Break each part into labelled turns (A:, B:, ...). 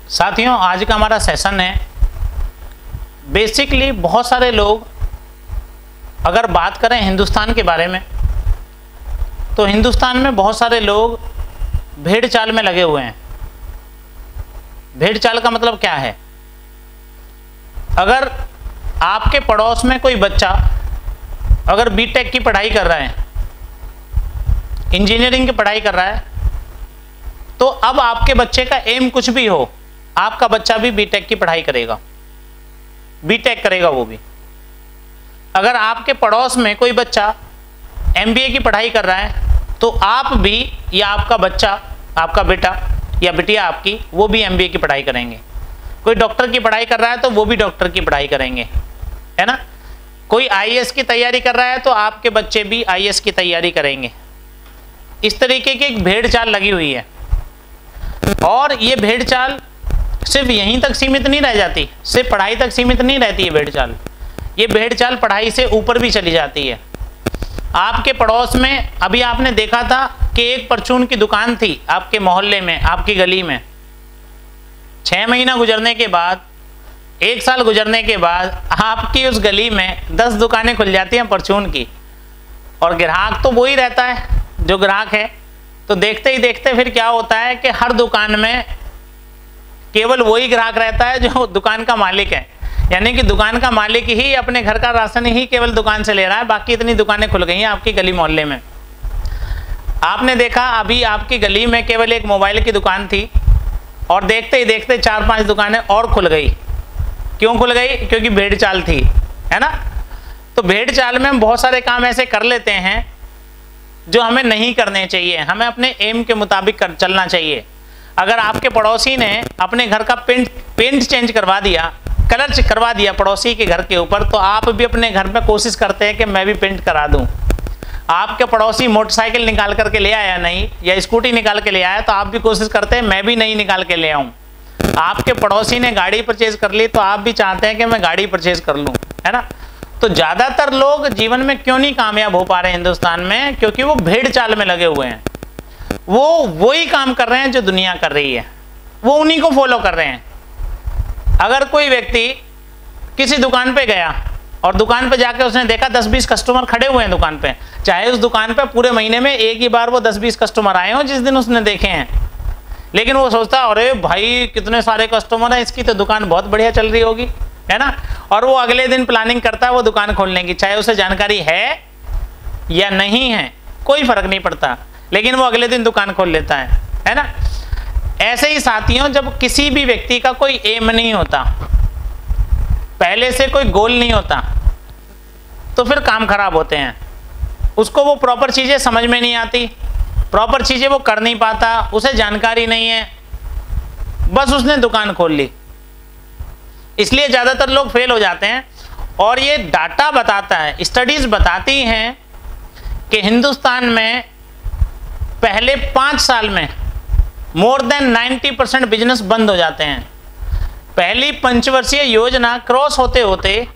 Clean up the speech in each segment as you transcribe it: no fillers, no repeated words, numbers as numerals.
A: साथियों, आज का हमारा सेशन है बेसिकली बहुत सारे लोग अगर बात करें हिंदुस्तान के बारे में तो हिंदुस्तान में बहुत सारे लोग भेड़ चाल में लगे हुए हैं। भेड़ चाल का मतलब क्या है? अगर आपके पड़ोस में कोई बच्चा अगर बीटेक की पढ़ाई कर रहा है, इंजीनियरिंग की पढ़ाई कर रहा है, तो अब आपके बच्चे का एम कुछ भी हो, आपका बच्चा भी बीटेक की पढ़ाई करेगा, बीटेक करेगा वो भी। अगर आपके पड़ोस में कोई बच्चा एमबीए की पढ़ाई कर रहा है तो आप भी या आपका बच्चा, आपका बेटा या बिटिया आपकी, वो भी एमबीए की पढ़ाई करेंगे। कोई डॉक्टर की पढ़ाई कर रहा है तो वो भी डॉक्टर की पढ़ाई करेंगे, है ना। कोई आईएएस की तैयारी कर रहा है तो आपके बच्चे भी आईएएस की तैयारी करेंगे। इस तरीके की एक भेड़ चाल लगी हुई है। और ये भेड़ चाल सिर्फ यहीं तक सीमित नहीं रह जाती, सिर्फ पढ़ाई तक सीमित नहीं रहती है भेड़ चाल। ये भेड़ चाल पढ़ाई से ऊपर भी चली जाती है। आपके पड़ोस में अभी आपने देखा था कि एक परचून की दुकान थी आपके मोहल्ले में, आपकी गली में। 6 महीना गुजरने के बाद, 1 साल गुजरने के बाद आपकी उस गली में 10 दुकानें खुल जाती हैं परचून की। और ग्राहक तो वो ही रहता है जो ग्राहक है। तो देखते ही देखते फिर क्या होता है कि हर दुकान में केवल वही ग्राहक रहता है जो दुकान का मालिक है। यानी कि दुकान का मालिक ही अपने घर का राशन ही केवल दुकान से ले रहा है, बाकी इतनी दुकानें खुल गई हैं आपकी गली मोहल्ले में। आपने देखा अभी आपकी गली में केवल एक मोबाइल की दुकान थी और देखते ही देखते 4-5 दुकानें और खुल गई। क्यों खुल गई? क्योंकि भेड़ चाल थी, है ना। तो भेड़ चाल में हम बहुत सारे काम ऐसे कर लेते हैं जो हमें नहीं करने चाहिए। हमें अपने एम के मुताबिक चलना चाहिए। अगर आपके पड़ोसी ने अपने घर का पेंट चेंज करवा दिया, कलर करवा दिया पड़ोसी के घर के ऊपर, तो आप भी अपने घर में कोशिश करते हैं कि मैं भी पेंट करा दूं। आपके पड़ोसी मोटरसाइकिल निकाल करके ले आया नहीं, या स्कूटी निकाल के ले आया, तो आप भी कोशिश करते हैं मैं भी नहीं निकाल के ले आऊं। आपके पड़ोसी ने गाड़ी परचेज कर ली तो आप भी चाहते हैं कि मैं गाड़ी परचेज कर लूं, है ना। तो ज्यादातर लोग जीवन में क्यों नहीं कामयाब हो पा रहे हैं हिंदुस्तान में? क्योंकि वो भेड़ चाल में लगे हुए हैं। वो वही काम कर रहे हैं जो दुनिया कर रही है, वो उन्हीं को फॉलो कर रहे हैं। अगर कोई व्यक्ति किसी दुकान पे गया और दुकान पे जाके उसने देखा 10-20 कस्टमर खड़े हुए हैं दुकान पे, चाहे उस दुकान पे पूरे महीने में एक ही बार वो 10-20 कस्टमर आए हो जिस दिन उसने देखे हैं, लेकिन वो सोचता अरे भाई कितने सारे कस्टमर हैं, इसकी तो दुकान बहुत बढ़िया चल रही होगी, है ना। और वो अगले दिन प्लानिंग करता है वो दुकान खोलने की, चाहे उसे जानकारी है या नहीं है, कोई फर्क नहीं पड़ता, लेकिन वो अगले दिन दुकान खोल लेता है ना। ऐसे ही साथियों, जब किसी भी व्यक्ति का कोई एम नहीं होता, पहले से कोई गोल नहीं होता, तो फिर काम खराब होते हैं। उसको वो प्रॉपर चीजें समझ में नहीं आती, प्रॉपर चीजें वो कर नहीं पाता, उसे जानकारी नहीं है, बस उसने दुकान खोल ली, इसलिए ज्यादातर लोग फेल हो जाते हैं। और ये डाटा बताता है, स्टडीज बताती हैं कि हिंदुस्तान में पहले 5 साल में मोर देन 90% बिजनेस बंद हो जाते हैं। पहली पंचवर्षीय योजना क्रॉस होते होते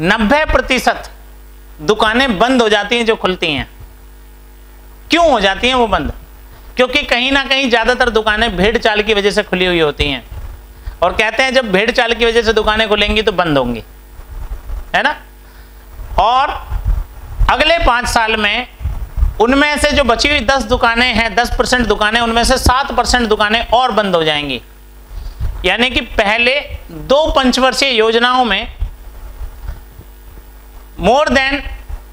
A: 90% दुकानें बंद हो जाती हैं जो खुलती हैं। क्यों हो जाती हैं वो बंद? क्योंकि कहीं ना कहीं ज्यादातर दुकानें भेड़ चाल की वजह से खुली हुई होती हैं, और कहते हैं जब भेड़ चाल की वजह से दुकानें खुलेंगी तो बंद होंगी, है ना। और अगले 5 साल में उनमें से जो बची हुई 10 दुकानें हैं, 10% दुकानें, उनमें से 7% दुकानें और बंद हो जाएंगी। यानी कि पहले 2 पंचवर्षीय योजनाओं में मोर देन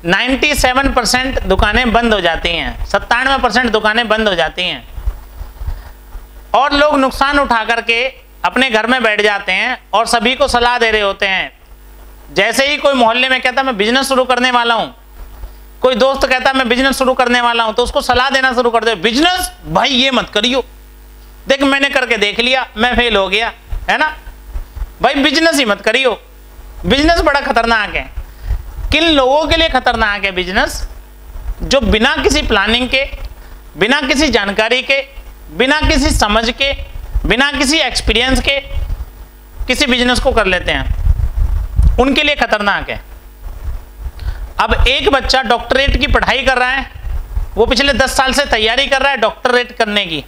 A: 97% दुकानें बंद हो जाती हैं, 97% दुकानें बंद हो जाती हैं। और लोग नुकसान उठा करके अपने घर में बैठ जाते हैं और सभी को सलाह दे रहे होते हैं। जैसे ही कोई मोहल्ले में कहता मैं बिजनेस शुरू करने वाला हूं, कोई दोस्त कहता मैं बिजनेस शुरू करने वाला हूं, तो उसको सलाह देना शुरू कर दे, बिजनेस भाई ये मत करियो, देख मैंने करके देख लिया, मैं फेल हो गया, है ना। भाई बिजनेस ही मत करियो, बिजनेस बड़ा खतरनाक है। किन लोगों के लिए खतरनाक है बिजनेस? जो बिना किसी प्लानिंग के, बिना किसी जानकारी के, बिना किसी समझ के, बिना किसी एक्सपीरियंस के किसी बिजनेस को कर लेते हैं, उनके लिए खतरनाक है। अब एक बच्चा डॉक्टरेट की पढ़ाई कर रहा है, वो पिछले 10 साल से तैयारी कर रहा है डॉक्टरेट करने की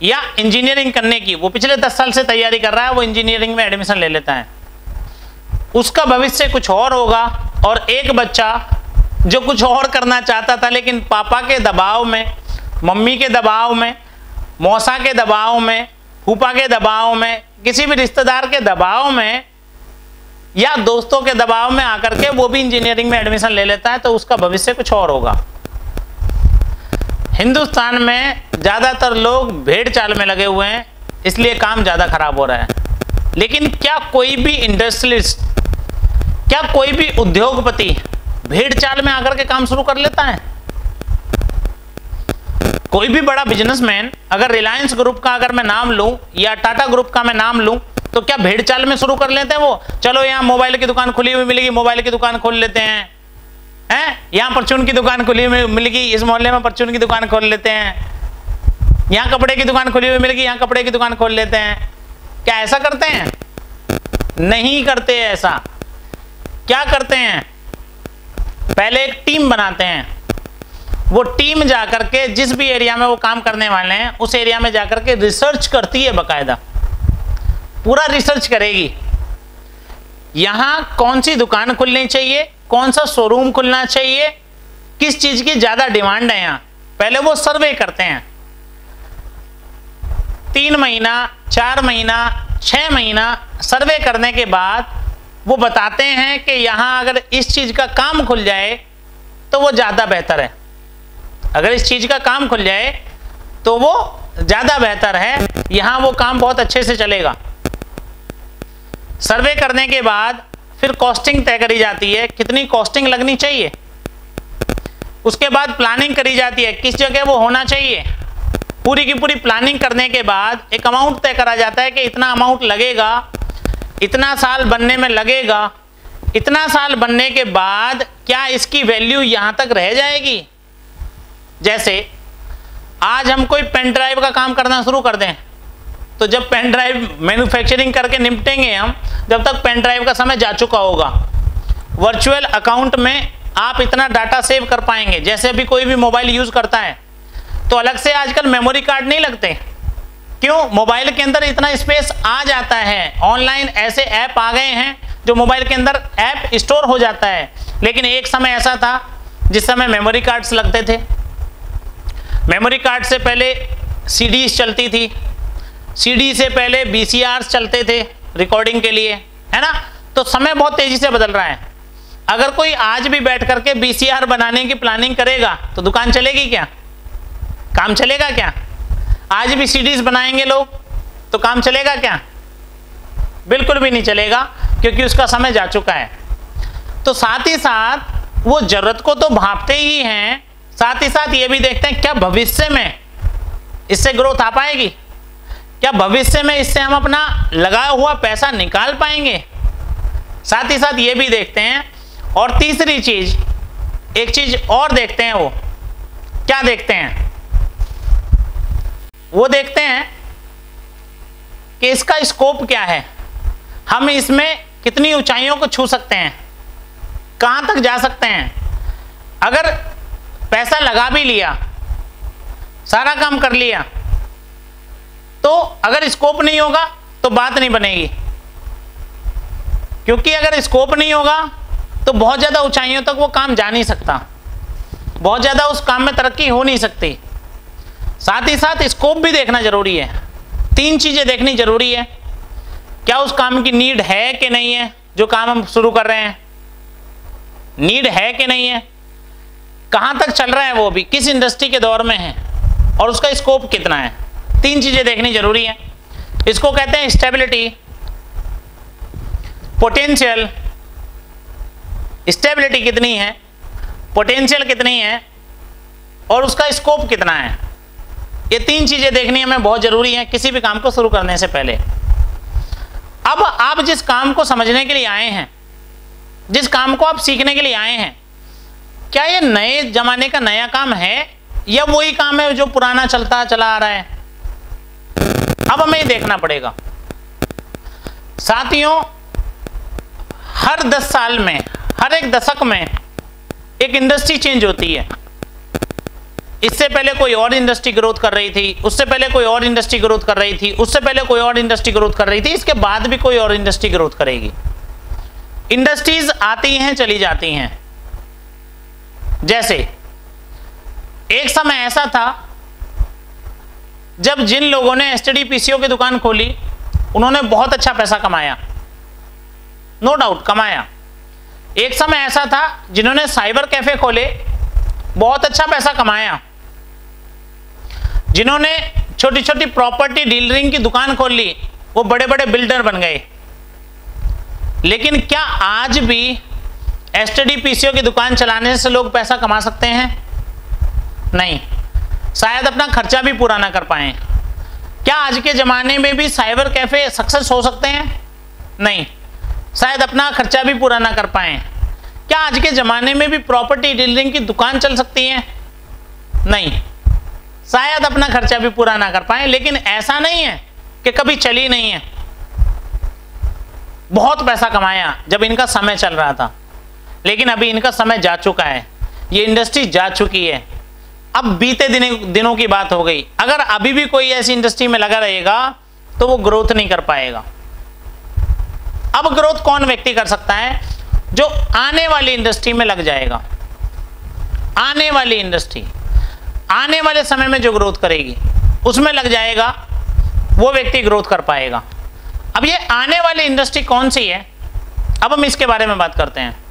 A: या इंजीनियरिंग करने की, वो पिछले 10 साल से तैयारी कर रहा है, वो इंजीनियरिंग में एडमिशन ले लेता है, उसका भविष्य कुछ और होगा। और एक बच्चा जो कुछ और करना चाहता था लेकिन पापा के दबाव में, मम्मी के दबाव में, मौसा के दबाव में, फूफा के दबाव में, किसी भी रिश्तेदार के दबाव में या दोस्तों के दबाव में आकर के वो भी इंजीनियरिंग में एडमिशन ले लेता है, तो उसका भविष्य कुछ और होगा। हिंदुस्तान में ज्यादातर लोग भेड़ चाल में लगे हुए हैं, इसलिए काम ज्यादा खराब हो रहा है। लेकिन क्या कोई भी इंडस्ट्रियलिस्ट, क्या कोई भी उद्योगपति भेड़ चाल में आकर के काम शुरू कर लेता है? कोई भी बड़ा बिजनेसमैन, अगर रिलायंस ग्रुप का अगर मैं नाम लूं या टाटा ग्रुप का मैं नाम लूं, तो क्या भेड़ चाल में शुरू कर लेते हैं वो? चलो यहाँ मोबाइल की दुकान खुली हुई मिलेगी, मोबाइल की दुकान खोल लेते हैं, यहाँ परचून की दुकान खुली हुई मिलेगी, इस मोहल्ले में परचून की दुकान खोल लेते हैं, यहाँ कपड़े की दुकान खुली हुई मिलेगी, यहाँ कपड़े की दुकान खोल लेते हैं। क्या ऐसा करते हैं? नहीं करते ऐसा। क्या करते हैं? पहले एक टीम बनाते हैं, वो टीम जाकर के जिस भी एरिया में वो काम करने वाले हैं उस एरिया में जाकर के रिसर्च करती है, बकायदा पूरा रिसर्च करेगी, यहां कौन सी दुकान खुलनी चाहिए, कौन सा शोरूम खुलना चाहिए, किस चीज की ज्यादा डिमांड है। यहां पहले वो सर्वे करते हैं, 3 महीना, 4 महीना, 6 महीना सर्वे करने के बाद वो बताते हैं कि यहां अगर इस चीज का काम खुल जाए तो वो ज्यादा बेहतर है, अगर इस चीज का काम खुल जाए तो वो ज्यादा बेहतर है, यहां वो काम बहुत अच्छे से चलेगा। सर्वे करने के बाद फिर कॉस्टिंग तय करी जाती है, कितनी कॉस्टिंग लगनी चाहिए, उसके बाद प्लानिंग करी जाती है, किस जगह वो होना चाहिए। पूरी की पूरी प्लानिंग करने के बाद एक अमाउंट तय करा जाता है कि इतना अमाउंट लगेगा, इतना साल बनने में लगेगा, इतना साल बनने के बाद क्या इसकी वैल्यू यहां तक रह जाएगी। जैसे आज हम कोई पेन ड्राइव का काम करना शुरू कर दें, तो जब पेन ड्राइव मैन्युफैक्चरिंग करके निपटेंगे हम, जब तक पेन ड्राइव का समय जा चुका होगा, वर्चुअल अकाउंट में आप इतना डाटा सेव कर पाएंगे। जैसे अभी कोई भी मोबाइल यूज करता है तो अलग से आजकल मेमोरी कार्ड नहीं लगते, क्यों? मोबाइल के अंदर इतना स्पेस आ जाता है, ऑनलाइन ऐसे ऐप आ गए हैं जो मोबाइल के अंदर ऐप स्टोर हो जाता है। लेकिन एक समय ऐसा था जिस समय मेमोरी कार्ड्स लगते थे, मेमोरी कार्ड से पहले सीडीज चलती थी, सीडी से पहले बीसीआर चलते थे रिकॉर्डिंग के लिए, है ना। तो समय बहुत तेजी से बदल रहा है। अगर कोई आज भी बैठ करके बीसीआर बनाने की प्लानिंग करेगा तो दुकान चलेगी क्या? काम चलेगा क्या? आज भी सीडीज बनाएंगे लोग तो काम चलेगा क्या? बिल्कुल भी नहीं चलेगा, क्योंकि उसका समय जा चुका है। तो साथ ही साथ वो जरूरत को तो भांपते ही हैं, साथ ही साथ ये भी देखते हैं क्या भविष्य में इससे ग्रोथ आ पाएगी, क्या भविष्य में इससे हम अपना लगाया हुआ पैसा निकाल पाएंगे। साथ ही साथ ये भी देखते हैं। और तीसरी चीज, एक चीज और देखते हैं, वो क्या देखते हैं? वो देखते हैं कि इसका स्कोप क्या है, हम इसमें कितनी ऊंचाइयों को छू सकते हैं, कहां तक जा सकते हैं। अगर पैसा लगा भी लिया, सारा काम कर लिया, तो अगर स्कोप नहीं होगा तो बात नहीं बनेगी, क्योंकि अगर स्कोप नहीं होगा तो बहुत ज्यादा ऊंचाइयों तक वो काम जा नहीं सकता, बहुत ज्यादा उस काम में तरक्की हो नहीं सकती। साथ ही साथ स्कोप भी देखना जरूरी है। 3 चीजें देखनी जरूरी है, क्या उस काम की नीड है कि नहीं है, जो काम हम शुरू कर रहे हैं नीड है कि नहीं है, कहां तक चल रहा है, वो भी किस इंडस्ट्री के दौर में है, और उसका स्कोप कितना है। 3 चीजें देखनी जरूरी है। इसको कहते हैं स्टेबिलिटी, पोटेंशियल, स्टेबिलिटी कितनी है, पोटेंशियल कितनी है, और उसका स्कोप कितना है। ये 3 चीजें देखनी हमें बहुत जरूरी है किसी भी काम को शुरू करने से पहले। अब आप जिस काम को समझने के लिए आए हैं, जिस काम को आप सीखने के लिए आए हैं, क्या ये नए जमाने का नया काम है या वही काम है जो पुराना चलता चला आ रहा है? अब हमें ये देखना पड़ेगा। साथियों, हर 10 साल में, हर एक दशक में एक इंडस्ट्री चेंज होती है। इससे पहले कोई और इंडस्ट्री ग्रोथ कर रही थी, उससे पहले कोई और इंडस्ट्री ग्रोथ कर रही थी, उससे पहले कोई और इंडस्ट्री ग्रोथ कर रही थी, इसके बाद भी कोई और इंडस्ट्री ग्रोथ करेगी। इंडस्ट्रीज आती हैं चली जाती हैं। जैसे एक समय ऐसा था जब जिन लोगों ने एसटीडी पीसीओ की दुकान खोली उन्होंने बहुत अच्छा पैसा कमाया, नो डाउट कमाया। एक समय ऐसा था जिन्होंने साइबर कैफे खोले, बहुत अच्छा पैसा कमाया। जिन्होंने छोटी छोटी प्रॉपर्टी डीलरिंग की दुकान खोल ली वो बड़े बड़े बिल्डर बन गए। लेकिन क्या आज भी एसटीडी पीसीओ की दुकान चलाने से लोग पैसा कमा सकते हैं? नहीं, शायद अपना खर्चा भी पूरा ना कर पाए। क्या आज के ज़माने में भी साइबर कैफ़े सक्सेस हो सकते हैं? नहीं, शायद अपना खर्चा भी पूरा ना कर पाए। क्या आज के ज़माने में भी प्रॉपर्टी डीलरिंग की दुकान चल सकती है? नहीं, शायद अपना खर्चा भी पूरा ना कर पाए। लेकिन ऐसा नहीं है कि कभी चली नहीं है, बहुत पैसा कमाया जब इनका समय चल रहा था। लेकिन अभी इनका समय जा चुका है, ये इंडस्ट्री जा चुकी है। अब बीते दिनों की बात हो गई। अगर अभी भी कोई ऐसी इंडस्ट्री में लगा रहेगा तो वो ग्रोथ नहीं कर पाएगा। अब ग्रोथ कौन व्यक्ति कर सकता है? जो आने वाली इंडस्ट्री में लग जाएगा। आने वाली इंडस्ट्री, आने वाले समय में जो ग्रोथ करेगी उसमें लग जाएगा, वो व्यक्ति ग्रोथ कर पाएगा। अब ये आने वाली इंडस्ट्री कौन सी है, अब हम इसके बारे में बात करते हैं।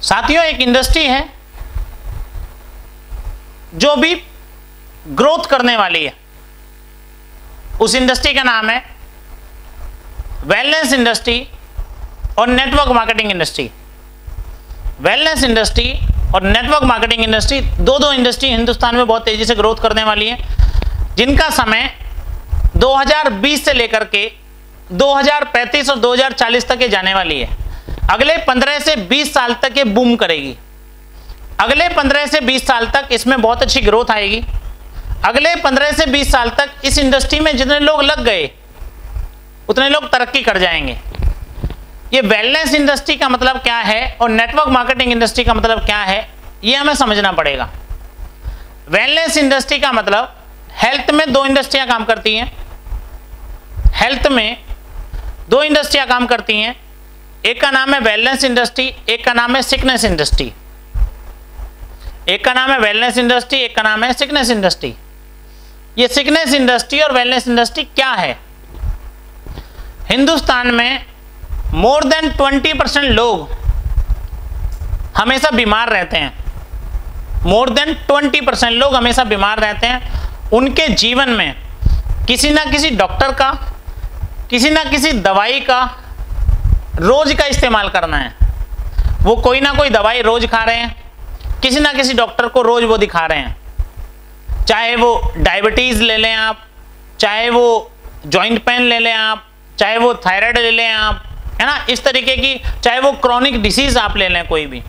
A: साथियों, एक इंडस्ट्री है जो भी ग्रोथ करने वाली है। उस इंडस्ट्री का नाम है वेलनेस इंडस्ट्री और network marketing industry. Wellness industry और नेटवर्क मार्केटिंग इंडस्ट्री दो इंडस्ट्री हिंदुस्तान में बहुत तेजी से ग्रोथ करने वाली है, जिनका समय 2020 से लेकर के 2035 और 2040 तक ये जाने वाली है। अगले 15 से 20 साल तक ये बूम करेगी। अगले 15 से 20 साल तक इसमें बहुत अच्छी ग्रोथ आएगी। अगले 15 से 20 साल तक इस इंडस्ट्री में जितने लोग लग गए उतने लोग तरक्की कर जाएंगे। ये वेलनेस इंडस्ट्री का मतलब क्या है और नेटवर्क मार्केटिंग इंडस्ट्री का मतलब क्या है, ये हमें समझना पड़ेगा। वेलनेस इंडस्ट्री का मतलब हेल्थ में दो इंडस्ट्रियां काम करती हैं। हेल्थ में दो इंडस्ट्रियां काम करती हैं, एक का नाम है वेलनेस इंडस्ट्री, एक का नाम है सिकनेस इंडस्ट्री। एक का नाम है वेलनेस इंडस्ट्री, एक का नाम है सिकनेस इंडस्ट्री। ये सिकनेस इंडस्ट्री और वेलनेस इंडस्ट्री क्या है? हिंदुस्तान में मोर देन 20% लोग हमेशा बीमार रहते हैं। मोर देन 20% लोग हमेशा बीमार रहते हैं। उनके जीवन में किसी ना किसी डॉक्टर का, किसी ना किसी दवाई का रोज का इस्तेमाल करना है। वो कोई ना कोई दवाई रोज खा रहे हैं, किसी ना किसी डॉक्टर को रोज वो दिखा रहे हैं। चाहे वो डायबिटीज ले लें आप, चाहे वो जॉइंट पेन ले लें आप, चाहे वो थायराइड ले लें आप, है ना, इस तरीके की, चाहे वो क्रॉनिक डिसीज आप ले लें कोई भी,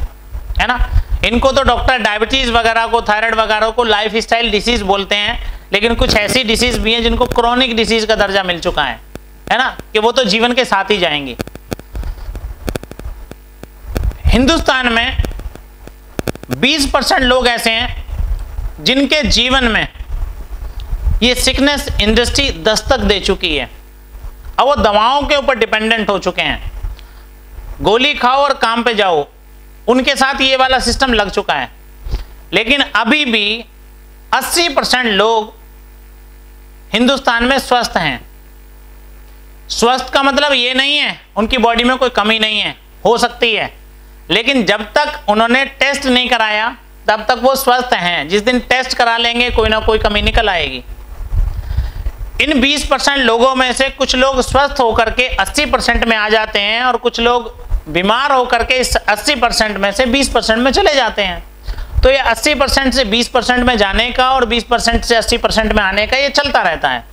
A: है ना। इनको तो डॉक्टर डायबिटीज वगैरह को, थायराइड वगैरह को लाइफ स्टाइल डिसीज बोलते हैं, लेकिन कुछ ऐसी डिसीज भी हैं जिनको क्रॉनिक डिसीज का दर्जा मिल चुका है ना, कि वो तो जीवन के साथ ही जाएंगी। हिंदुस्तान में 20% लोग ऐसे हैं जिनके जीवन में ये सिकनेस इंडस्ट्री दस्तक दे चुकी है। अब वो दवाओं के ऊपर डिपेंडेंट हो चुके हैं। गोली खाओ और काम पे जाओ, उनके साथ ये वाला सिस्टम लग चुका है। लेकिन अभी भी 80% लोग हिंदुस्तान में स्वस्थ हैं। स्वस्थ का मतलब ये नहीं है उनकी बॉडी में कोई कमी नहीं है, हो सकती है, लेकिन जब तक उन्होंने टेस्ट नहीं कराया तब तक वो स्वस्थ हैं। जिस दिन टेस्ट करा लेंगे कोई ना कोई कमी निकल आएगी। इन 20% लोगों में से कुछ लोग स्वस्थ होकर के 80% में आ जाते हैं और कुछ लोग बीमार होकर के इस 80% में से 20% में चले जाते हैं। तो ये 80% से 20% में जाने का और 20% से 80% में आने का ये चलता रहता है।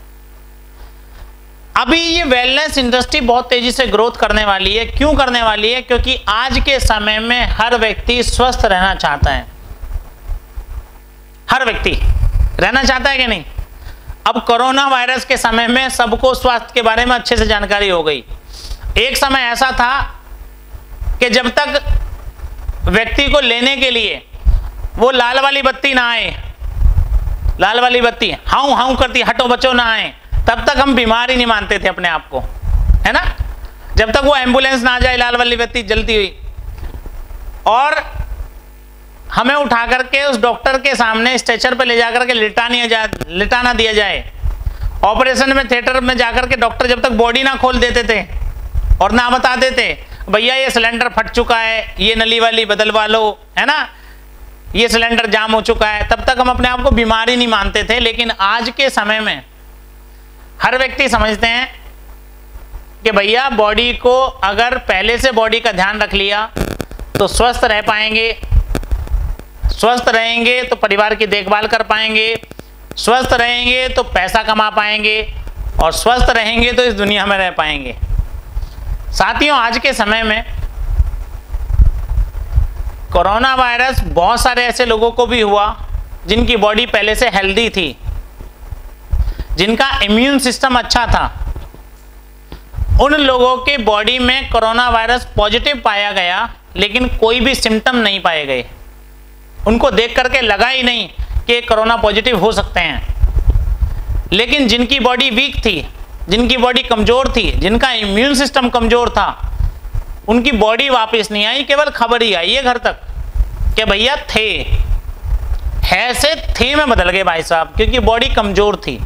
A: अभी ये वेलनेस इंडस्ट्री बहुत तेजी से ग्रोथ करने वाली है। क्यों करने वाली है? क्योंकि आज के समय में हर व्यक्ति स्वस्थ रहना चाहता है। हर व्यक्ति रहना चाहता है कि नहीं? अब कोरोना वायरस के समय में सबको स्वास्थ्य के बारे में अच्छे से जानकारी हो गई। एक समय ऐसा था कि जब तक व्यक्ति को लेने के लिए वो लाल वाली बत्ती ना आए, लाल वाली बत्ती हाउ हाउ करती हटो बच्चों ना आए, तब तक हम बीमार ही नहीं मानते थे अपने आप को, है ना। जब तक वो एम्बुलेंस ना आ जाए, लाल वाली बत्ती जलती हुई, और हमें उठा करके उस डॉक्टर के सामने स्ट्रेचर पे ले जाकर के लिटाना दिया जाए। ऑपरेशन में थिएटर में जाकर के डॉक्टर जब तक बॉडी ना खोल देते थे और ना बता देते भैया ये सिलेंडर फट चुका है, ये नली वाली बदलवा लो, है ना, ये सिलेंडर जाम हो चुका है, तब तक हम अपने आप को बीमारी नहीं मानते थे। लेकिन आज के समय में हर व्यक्ति समझते हैं कि भैया बॉडी को अगर पहले से बॉडी का ध्यान रख लिया तो स्वस्थ रह पाएंगे, स्वस्थ रहेंगे तो परिवार की देखभाल कर पाएंगे, स्वस्थ रहेंगे तो पैसा कमा पाएंगे, और स्वस्थ रहेंगे तो इस दुनिया में रह पाएंगे। साथियों, आज के समय में कोरोना वायरस बहुत सारे ऐसे लोगों को भी हुआ जिनकी बॉडी पहले से हेल्दी थी, जिनका इम्यून सिस्टम अच्छा था। उन लोगों के बॉडी में कोरोना वायरस पॉजिटिव पाया गया, लेकिन कोई भी सिम्टम नहीं पाए गए। उनको देख करके लगा ही नहीं कि कोरोना पॉजिटिव हो सकते हैं। लेकिन जिनकी बॉडी वीक थी, जिनकी बॉडी कमजोर थी, जिनका इम्यून सिस्टम कमजोर था, उनकी बॉडी वापस नहीं आई, केवल खबर ही आई है घर तक कि भैया थे, है से थे में बदल गए भाई साहब, क्योंकि बॉडी कमजोर थी।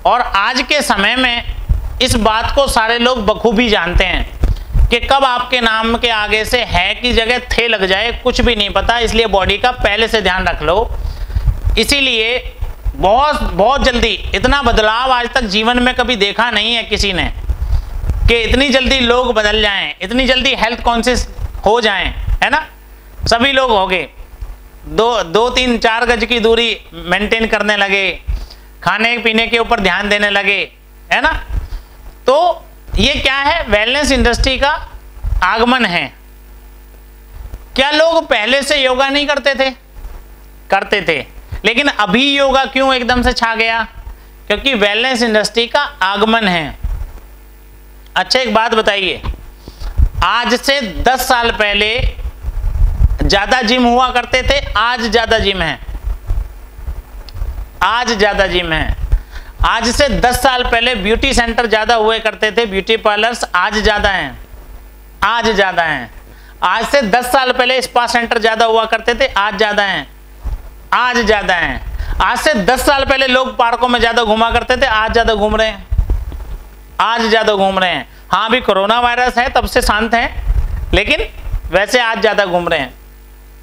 A: और आज के समय में इस बात को सारे लोग बखूबी जानते हैं कि कब आपके नाम के आगे से है की जगह थे लग जाए कुछ भी नहीं पता, इसलिए बॉडी का पहले से ध्यान रख लो। इसीलिए बहुत जल्दी, इतना बदलाव आज तक जीवन में कभी देखा नहीं है किसी ने कि इतनी जल्दी लोग बदल जाएं, इतनी जल्दी हेल्थ कॉन्शियस हो जाएं, है ना। सभी लोग हो गए, 2-3-4 गज की दूरी मेंटेन करने लगे, खाने पीने के ऊपर ध्यान देने लगे, है ना। तो ये क्या है, वेलनेस इंडस्ट्री का आगमन है। क्या लोग पहले से योगा नहीं करते थे? करते थे, लेकिन अभी योगा क्यों एकदम से छा गया? क्योंकि वेलनेस इंडस्ट्री का आगमन है। अच्छा, एक बात बताइए, आज से 10 साल पहले ज्यादा जिम हुआ करते थे, आज ज्यादा जिम है? आज ज्यादा जिम है। आज से 10 साल पहले ब्यूटी सेंटर ज्यादा हुए करते थे, ब्यूटी पार्लर्स, आज ज्यादा हैं, आज ज्यादा हैं। आज से 10 साल पहले स्पा सेंटर ज्यादा हुआ करते थे, आज ज्यादा हैं, आज ज्यादा हैं। आज से 10 साल पहले लोग पार्कों में ज्यादा घूमा करते थे, आज ज्यादा घूम रहे हैं, आज ज्यादा घूम रहे हैं। हाँ, अभी कोरोना वायरस है तब से शांत हैं, लेकिन वैसे आज ज्यादा घूम रहे हैं,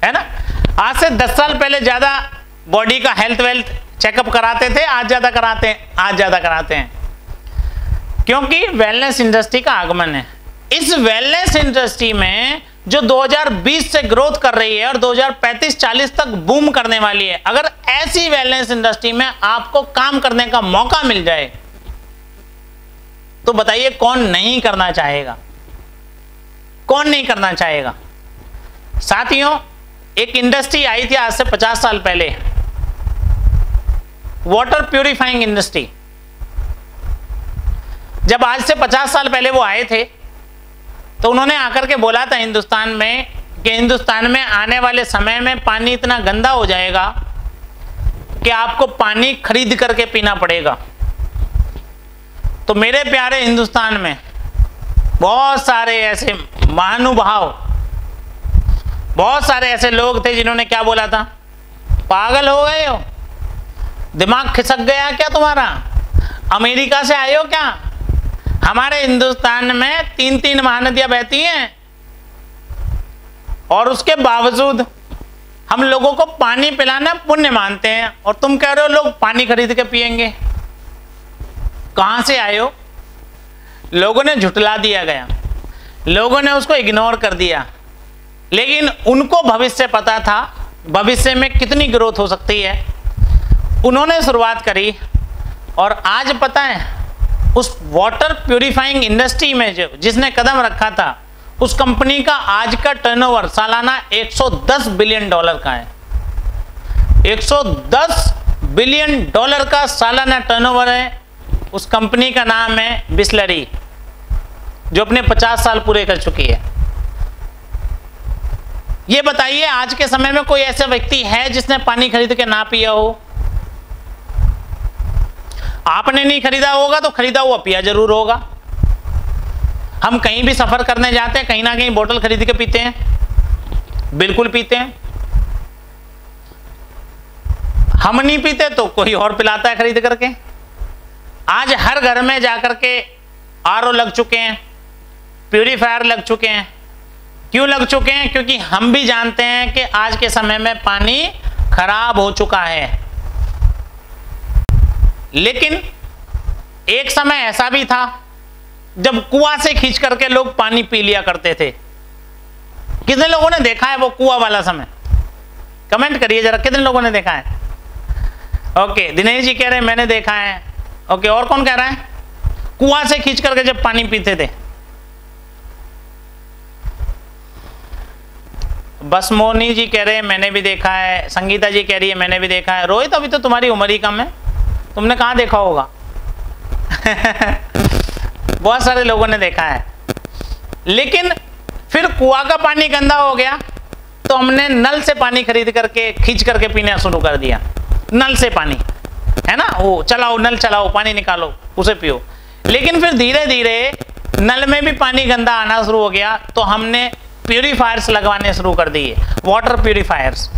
A: है ना। आज से 10 साल पहले ज्यादा बॉडी का हेल्थ वेल्थ चेकअप कराते थे, आज ज्यादा कराते हैं, आज ज्यादा कराते हैं, क्योंकि वेलनेस इंडस्ट्री का आगमन है। इस वेलनेस इंडस्ट्री में जो 2020 से ग्रोथ कर रही है और 2035-40 तक बूम करने वाली है, अगर ऐसी वेलनेस इंडस्ट्री में आपको काम करने का मौका मिल जाए तो बताइए कौन नहीं करना चाहेगा? कौन नहीं करना चाहेगा? साथियों, एक इंडस्ट्री आई थी आज से 50 साल पहले, वाटर प्यूरिफाइंग इंडस्ट्री। जब आज से 50 साल पहले वो आए थे तो उन्होंने आकर के बोला था हिंदुस्तान में कि हिंदुस्तान में आने वाले समय में पानी इतना गंदा हो जाएगा कि आपको पानी खरीद करके पीना पड़ेगा। तो मेरे प्यारे हिंदुस्तान में बहुत सारे ऐसे महानुभाव, बहुत सारे ऐसे लोग थे जिन्होंने क्या बोला था, पागल हो गए हो, दिमाग खिसक गया क्या तुम्हारा, अमेरिका से आए हो क्या? हमारे हिंदुस्तान में 3-3 महानदियां बहती हैं और उसके बावजूद हम लोगों को पानी पिलाना पुण्य मानते हैं, और तुम कह रहे हो लोग पानी खरीद के पिएंगे। कहां से आए हो? लोगों ने झुठला दिया गया, लोगों ने उसको इग्नोर कर दिया, लेकिन उनको भविष्य पता था, भविष्य में कितनी ग्रोथ हो सकती है। उन्होंने शुरुआत करी और आज पता है उस वाटर प्यूरिफाइंग इंडस्ट्री में जो जिसने कदम रखा था, उस कंपनी का आज का टर्नओवर सालाना $110 बिलियन का है। $110 बिलियन डॉलर का सालाना टर्नओवर है। उस कंपनी का नाम है बिसलरी, जो अपने 50 साल पूरे कर चुकी है। ये बताइए आज के समय में कोई ऐसा व्यक्ति है जिसने पानी खरीद के ना पिया हो? आपने नहीं खरीदा होगा तो खरीदा हुआ पिया जरूर होगा। हम कहीं भी सफर करने जाते हैं, कहीं ना कहीं बोतल खरीद के पीते हैं, बिल्कुल पीते हैं। हम नहीं पीते तो कोई और पिलाता है खरीद करके। आज हर घर में जाकर के आरओ लग चुके हैं, प्यूरीफायर लग चुके हैं। क्यों लग चुके हैं? क्योंकि हम भी जानते हैं कि आज के समय में पानी खराब हो चुका है। लेकिन एक समय ऐसा भी था जब कुआं से खींच करके लोग पानी पी लिया करते थे। कितने लोगों ने देखा है वो कुआं वाला समय? कमेंट करिए जरा, कितने लोगों ने देखा है? ओके, दिनेश जी कह रहे हैं मैंने देखा है। ओके, और कौन कह रहा है? कुआं से खींच करके जब पानी पीते थे। बस मोनी जी कह रहे हैं मैंने भी देखा है। संगीता जी कह रही है मैंने भी देखा है। रोहित अभी तो तुम्हारी उम्र ही कम है, तुमने कहाँ देखा होगा? बहुत सारे लोगों ने देखा है। लेकिन फिर कुआं का पानी गंदा हो गया तो हमने नल से पानी खरीद करके खींच करके पीना शुरू कर दिया। नल से पानी, है ना, वो चलाओ, नल चलाओ, पानी निकालो, उसे पियो। लेकिन फिर धीरे धीरे नल में भी पानी गंदा आना शुरू हो गया तो हमने प्यूरीफायर्स लगवाने शुरू कर दिए, वाटर प्यूरीफायर्स।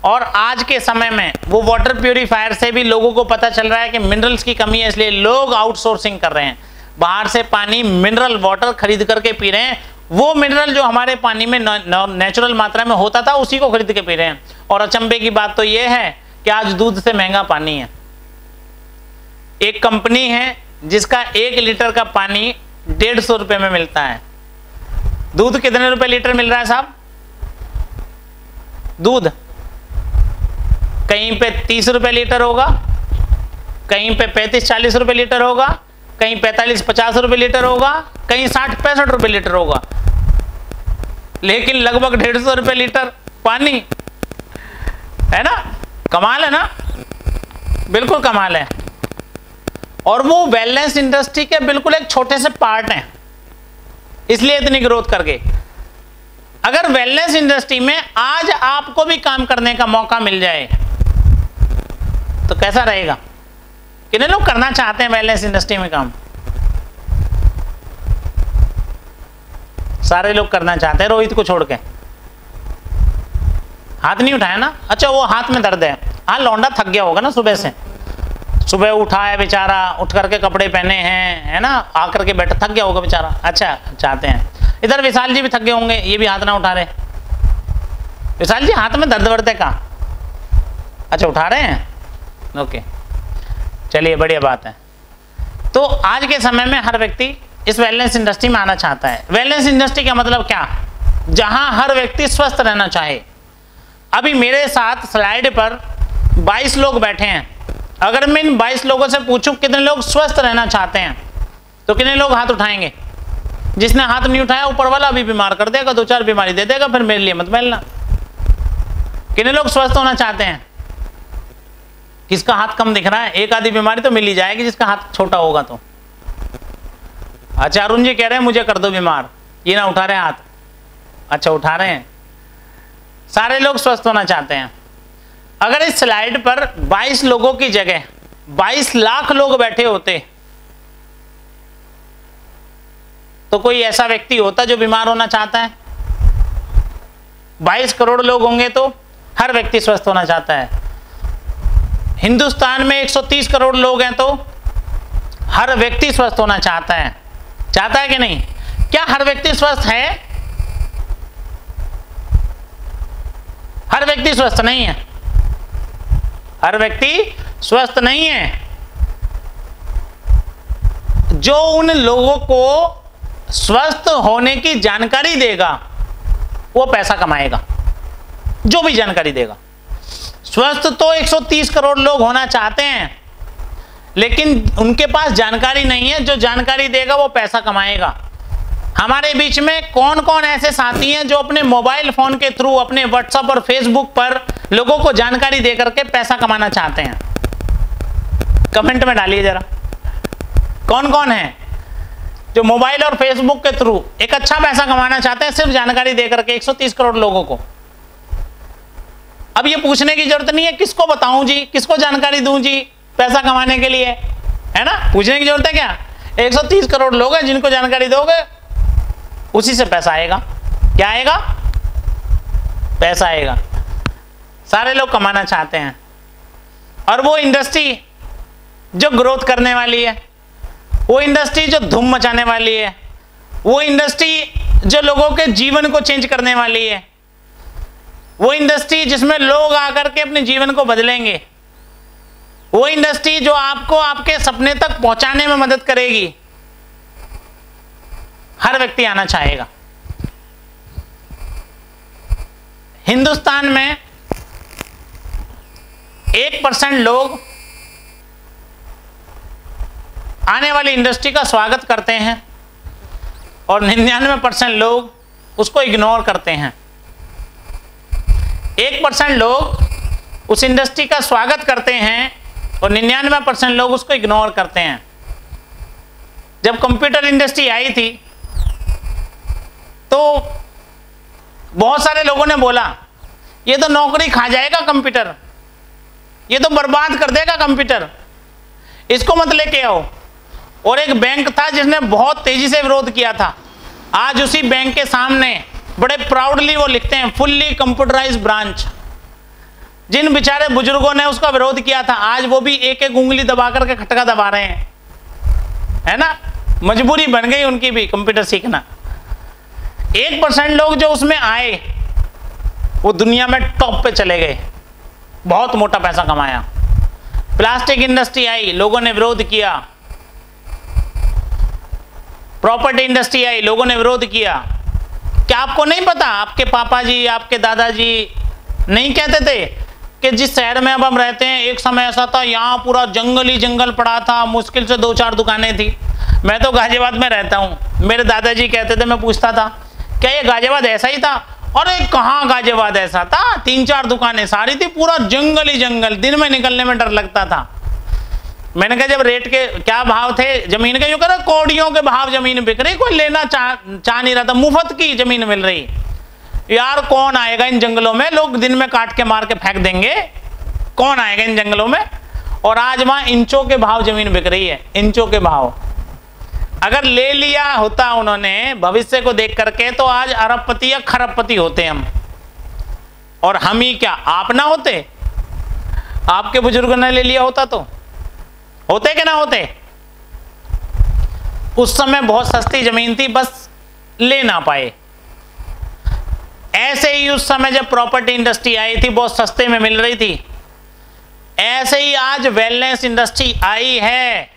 A: और आज के समय में वो वाटर प्यूरीफायर से भी लोगों को पता चल रहा है कि मिनरल्स की कमी है, इसलिए लोग आउटसोर्सिंग कर रहे हैं, बाहर से पानी मिनरल वाटर खरीद करके पी रहे हैं। वो मिनरल जो हमारे पानी में नेचुरल मात्रा में होता था उसी को खरीद के पी रहे हैं। और अचंभे की बात तो ये है कि आज दूध से महंगा पानी है। एक कंपनी है जिसका 1 लीटर का पानी 150 रुपए में मिलता है। दूध कितने रुपए लीटर मिल रहा है साहब? दूध कहीं पे 30 रुपए लीटर होगा, कहीं पे 35-40 रुपए लीटर होगा, कहीं 45-50 रुपए लीटर होगा, कहीं 60-65 रुपए लीटर होगा। लेकिन लगभग 150 रुपए लीटर पानी, है ना? कमाल है ना? बिल्कुल कमाल है। और वो वेलनेस इंडस्ट्री के बिल्कुल एक छोटे से पार्ट हैं, इसलिए इतनी ग्रोथ करके। अगर वेलनेस इंडस्ट्री में आज आपको भी काम करने का मौका मिल जाए तो कैसा रहेगा? कितने लोग करना चाहते हैं वेलनेस इंडस्ट्री में काम? सारे लोग करना चाहते हैं, रोहित को छोड़ के। हाथ नहीं उठाया ना? अच्छा, वो हाथ में दर्द है। हाँ, लौंडा थक गया होगा ना सुबह से। सुबह उठा है बेचारा, उठ करके कपड़े पहने हैं, है ना, आकर के बैठा, थक गया होगा बेचारा। अच्छा, चाहते हैं। इधर विशाल जी भी थक गए होंगे, ये भी हाथ ना उठा रहे। विशाल जी हाथ में दर्द वर्द है का? अच्छा, उठा रहे हैं। ओके, चलिए, बढ़िया बात है। तो आज के समय में हर व्यक्ति इस वेलनेस इंडस्ट्री में आना चाहता है। वेलनेस इंडस्ट्री का मतलब क्या? जहां हर व्यक्ति स्वस्थ रहना चाहे। अभी मेरे साथ स्लाइड पर 22 लोग बैठे हैं। अगर मैं इन 22 लोगों से पूछूं कितने लोग स्वस्थ रहना चाहते हैं तो कितने लोग हाथ उठाएंगे? जिसने हाथ नहीं उठाया ऊपर वाला अभी बीमार कर देगा, 2-4 बीमारी दे देगा, फिर मेरे लिए मत मिलना। कितने लोग स्वस्थ होना चाहते हैं? किसका हाथ कम दिख रहा है? एक आधी बीमारी तो मिल ही जाएगी जिसका हाथ छोटा होगा तो। अच्छा, अरुण जी कह रहे हैं मुझे कर दो बीमार, ये ना उठा रहे हाथ। अच्छा, उठा रहे हैं। सारे लोग स्वस्थ होना चाहते हैं। अगर इस स्लाइड पर 22 लोगों की जगह 22 लाख लोग बैठे होते तो कोई ऐसा व्यक्ति होता जो बीमार होना चाहता है? 22 करोड़ लोग होंगे तो हर व्यक्ति स्वस्थ होना चाहता है। हिंदुस्तान में 130 करोड़ लोग हैं तो हर व्यक्ति स्वस्थ होना चाहता है। चाहता है कि नहीं? क्या हर व्यक्ति स्वस्थ है? हर व्यक्ति स्वस्थ नहीं है। हर व्यक्ति स्वस्थ नहीं है। जो उन लोगों को स्वस्थ होने की जानकारी देगा वो पैसा कमाएगा। जो भी जानकारी देगा। स्वस्थ तो 130 करोड़ लोग होना चाहते हैं, लेकिन उनके पास जानकारी नहीं है। जो जानकारी देगा वो पैसा कमाएगा। हमारे बीच में कौन कौन ऐसे साथी हैं जो अपने मोबाइल फोन के थ्रू अपने व्हाट्सएप और फेसबुक पर लोगों को जानकारी दे करके पैसा कमाना चाहते हैं? कमेंट में डालिए जरा, कौन कौन है जो मोबाइल और फेसबुक के थ्रू एक अच्छा पैसा कमाना चाहते हैं सिर्फ जानकारी दे करके 130 करोड़ लोगों को। अब ये पूछने की जरूरत नहीं है किसको बताऊं जी, किसको जानकारी दूं जी पैसा कमाने के लिए, है ना? पूछने की जरूरत है क्या? 130 करोड़ लोग हैं जिनको जानकारी दोगे उसी से पैसा आएगा। क्या आएगा? पैसा आएगा। सारे लोग कमाना चाहते हैं, और वो इंडस्ट्री जो ग्रोथ करने वाली है, वो इंडस्ट्री जो धूम मचाने वाली है, वो इंडस्ट्री जो लोगों के जीवन को चेंज करने वाली है, वो इंडस्ट्री जिसमें लोग आकर के अपने जीवन को बदलेंगे, वो इंडस्ट्री जो आपको आपके सपने तक पहुंचाने में मदद करेगी, हर व्यक्ति आना चाहेगा। हिंदुस्तान में 1% लोग आने वाली इंडस्ट्री का स्वागत करते हैं और 99% लोग उसको इग्नोर करते हैं। 1% लोग उस इंडस्ट्री का स्वागत करते हैं और 99% लोग उसको इग्नोर करते हैं। जब कंप्यूटर इंडस्ट्री आई थी तो बहुत सारे लोगों ने बोला ये तो नौकरी खा जाएगा कंप्यूटर, ये तो बर्बाद कर देगा कंप्यूटर, इसको मत लेके आओ। और एक बैंक था जिसने बहुत तेजी से विरोध किया था। आज उसी बैंक के सामने बड़े प्राउडली वो लिखते हैं फुल्ली कंप्यूटराइज्ड ब्रांच। जिन बेचारे बुजुर्गों ने उसका विरोध किया था आज वो भी एक एक उंगली दबा करके खटका दबा रहे हैं, है ना? मजबूरी बन गई उनकी भी कंप्यूटर सीखना। 1% लोग जो उसमें आए वो दुनिया में टॉप पे चले गए, बहुत मोटा पैसा कमाया। प्लास्टिक इंडस्ट्री आई, लोगों ने विरोध किया। प्रॉपर्टी इंडस्ट्री आई, लोगों ने विरोध किया। क्या आपको नहीं पता, आपके पापा जी आपके दादाजी नहीं कहते थे कि जिस शहर में अब हम रहते हैं एक समय ऐसा था यहाँ पूरा जंगल ही जंगल पड़ा था, मुश्किल से 2-4 दुकानें थी। मैं तो गाजियाबाद में रहता हूँ, मेरे दादाजी कहते थे, मैं पूछता था क्या ये गाजियाबाद ऐसा ही था? अरे कहाँ गाजियाबाद ऐसा था, 3-4 दुकानें सारी थी, पूरा जंगल ही जंगल, दिन में निकलने में डर लगता था। मैंने कहा जब रेट के क्या भाव थे जमीन के, यूं कह रहा कौड़ियों के भाव जमीन बिक रही, कोई लेना चाह नहीं रहा था, मुफ्त की जमीन मिल रही। यार कौन आएगा इन जंगलों में, लोग दिन में काट के मार के फेंक देंगे, कौन आएगा इन जंगलों में? और आज वहां इंचों के भाव जमीन बिक रही है, इंचों के भाव। अगर ले लिया होता उन्होंने भविष्य को देख करके तो आज अरबपति या खरबपति होते हम। और हम ही क्या, आप ना होते? आपके बुजुर्गों ने ले लिया होता तो होते कि ना होते? उस समय बहुत सस्ती जमीन थी, बस ले ना पाए। ऐसे ही उस समय जब प्रॉपर्टी इंडस्ट्री आई थी बहुत सस्ते में मिल रही थी, ऐसे ही आज वेलनेस इंडस्ट्री आई है,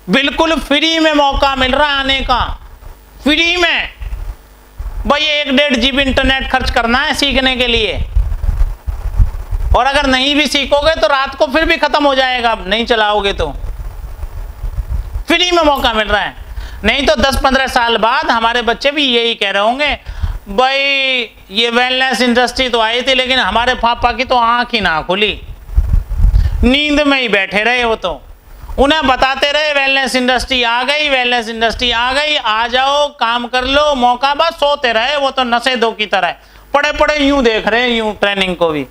A: बिल्कुल फ्री में मौका मिल रहा है आने का, फ्री में। भाई 1-1.5 GB इंटरनेट खर्च करना है सीखने के लिए, और अगर नहीं भी सीखोगे तो रात को फिर भी खत्म हो जाएगा, नहीं चलाओगे तो। फ्री में मौका मिल रहा है। नहीं तो 10-15 साल बाद हमारे बच्चे भी यही कह रहे होंगे भाई ये वेलनेस इंडस्ट्री तो आई थी लेकिन हमारे पापा की तो आंख ही ना खुली, नींद में ही बैठे रहे। वो तो उन्हें बताते रहे वेलनेस इंडस्ट्री आ गई, वेलनेस इंडस्ट्री आ गई, आ जाओ काम कर लो, मौका बस सोते रहे। वो तो नशे दो की तरह पड़े पड़े यूं देख रहे, यूं ट्रेनिंग को भी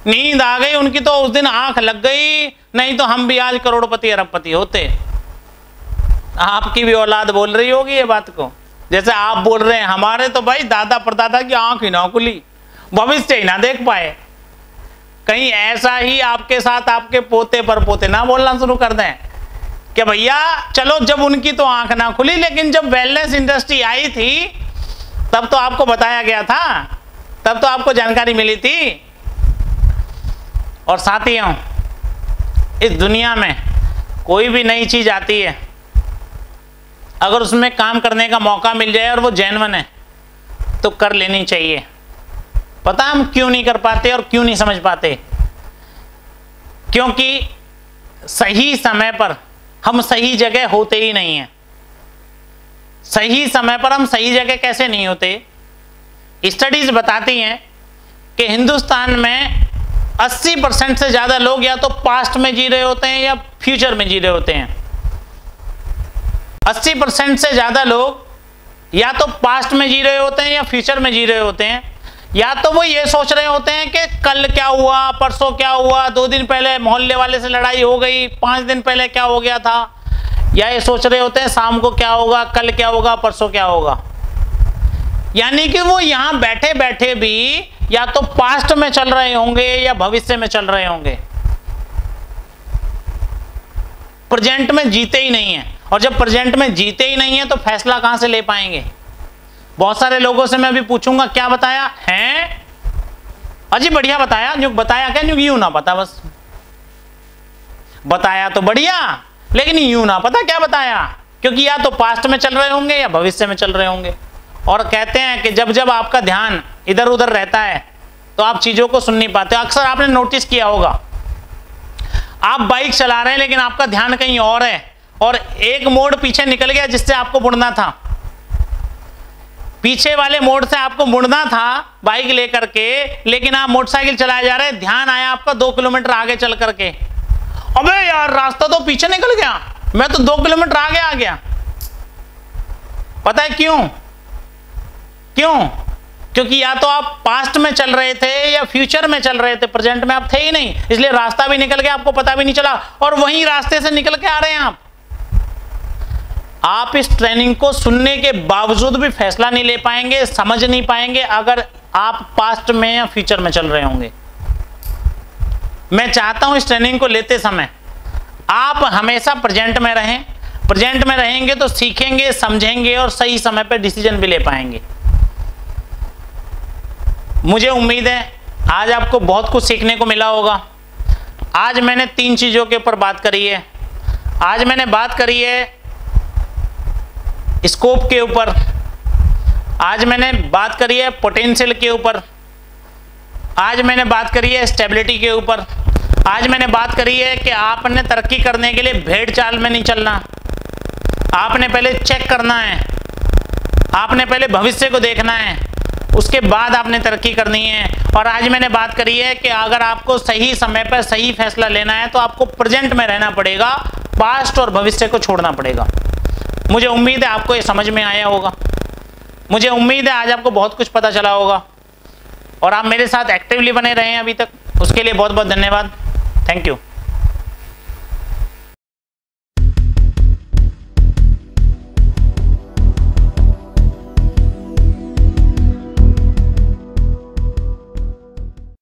A: नींद आ गई उनकी, तो उस दिन आंख लग गई, नहीं तो हम भी आज करोड़पति अरबपति होते। आपकी भी औलाद बोल रही होगी ये बात को, जैसे आप बोल रहे हैं। हमारे तो भाई दादा परदादा की आंख ही ना खुली, भविष्य ही ना देख पाए। कहीं ऐसा ही आपके साथ आपके पोते पर पोते ना बोलना शुरू कर दें कि भैया चलो, जब उनकी तो आंख ना खुली, लेकिन जब वेलनेस इंडस्ट्री आई थी तब तो आपको बताया गया था, तब तो आपको जानकारी मिली थी। और साथियों, इस दुनिया में कोई भी नई चीज आती है, अगर उसमें काम करने का मौका मिल जाए और वो जेन्युइन है तो कर लेनी चाहिए। पता हम क्यों नहीं कर पाते और क्यों नहीं समझ पाते? क्योंकि सही समय पर हम सही जगह होते ही नहीं हैं। सही समय पर हम सही जगह कैसे नहीं होते? स्टडीज बताती हैं कि हिंदुस्तान में 80% से ज्यादा लोग या तो पास्ट में जी रहे होते हैं या फ्यूचर में जी रहे होते हैं। 80% से ज्यादा लोग या तो पास्ट में जी रहे होते हैं या फ्यूचर में जी रहे होते हैं। या तो वो ये सोच रहे होते हैं कि कल क्या हुआ, परसों क्या हुआ, 2 दिन पहले मोहल्ले वाले से लड़ाई हो गई, 5 दिन पहले क्या हो गया था, या ये सोच रहे होते हैं शाम को क्या होगा, कल क्या होगा, परसों क्या होगा। यानी कि वो यहां बैठे बैठे भी या तो पास्ट में चल रहे होंगे या भविष्य में चल रहे होंगे, प्रेजेंट में जीते ही नहीं है। और जब प्रेजेंट में जीते ही नहीं है तो फैसला कहां से ले पाएंगे। बहुत सारे लोगों से मैं अभी पूछूंगा क्या बताया है, अजी बढ़िया बताया, न्यू बताया क्या, न्यू यूं ना पता, बस बताया तो बढ़िया लेकिन यूं ना पता क्या बताया, क्योंकि या तो पास्ट में चल रहे होंगे या भविष्य में चल रहे होंगे। और कहते हैं कि जब जब आपका ध्यान इधर उधर रहता है तो आप चीजों को सुन नहीं पाते। अक्सर आपने नोटिस किया होगा, आप बाइक चला रहे हैं लेकिन आपका ध्यान कहीं और है और एक मोड़ पीछे निकल गया जिससे आपको मुड़ना था, पीछे वाले मोड़ से आपको मुड़ना था बाइक लेकर के, लेकिन आप मोटरसाइकिल चलाए जा रहे हैं, ध्यान आया आपका 2 किलोमीटर आगे चल करके, अबे यार रास्ता तो पीछे निकल गया, मैं तो 2 किलोमीटर आगे आ गया। पता है क्यों? क्यों? क्योंकि या तो आप पास्ट में चल रहे थे या फ्यूचर में चल रहे थे, प्रेजेंट में आप थे ही नहीं, इसलिए रास्ता भी निकल गया, आपको पता भी नहीं चला और वहीं रास्ते से निकल के आ रहे हैं आप इस ट्रेनिंग को सुनने के बावजूद भी फैसला नहीं ले पाएंगे, समझ नहीं पाएंगे अगर आप पास्ट में या फ्यूचर में चल रहे होंगे। मैं चाहता हूं इस ट्रेनिंग को लेते समय आप हमेशा प्रेजेंट में रहें। प्रेजेंट में रहेंगे तो सीखेंगे, समझेंगे और सही समय पर डिसीजन भी ले पाएंगे। मुझे उम्मीद है आज आपको बहुत कुछ सीखने को मिला होगा। आज मैंने 3 चीजों के ऊपर बात करी है। आज मैंने बात करी है स्कोप के ऊपर, आज मैंने बात करी है पोटेंशियल के ऊपर, आज मैंने बात करी है स्टेबिलिटी के ऊपर, आज मैंने बात करी है कि आपने तरक्की करने के लिए भेड़ चाल में नहीं चलना, आपने पहले चेक करना है, आपने पहले भविष्य को देखना है, उसके बाद आपने तरक्की करनी है। और आज मैंने बात करी है कि अगर आपको सही समय पर सही फैसला लेना है तो आपको प्रेजेंट में रहना पड़ेगा, पास्ट और भविष्य को छोड़ना पड़ेगा। मुझे उम्मीद है आपको ये समझ में आया होगा। मुझे उम्मीद है आज आपको बहुत कुछ पता चला होगा और आप मेरे साथ एक्टिवली बने रहे हैं अभी तक, उसके लिए बहुत बहुत धन्यवाद। Thank you.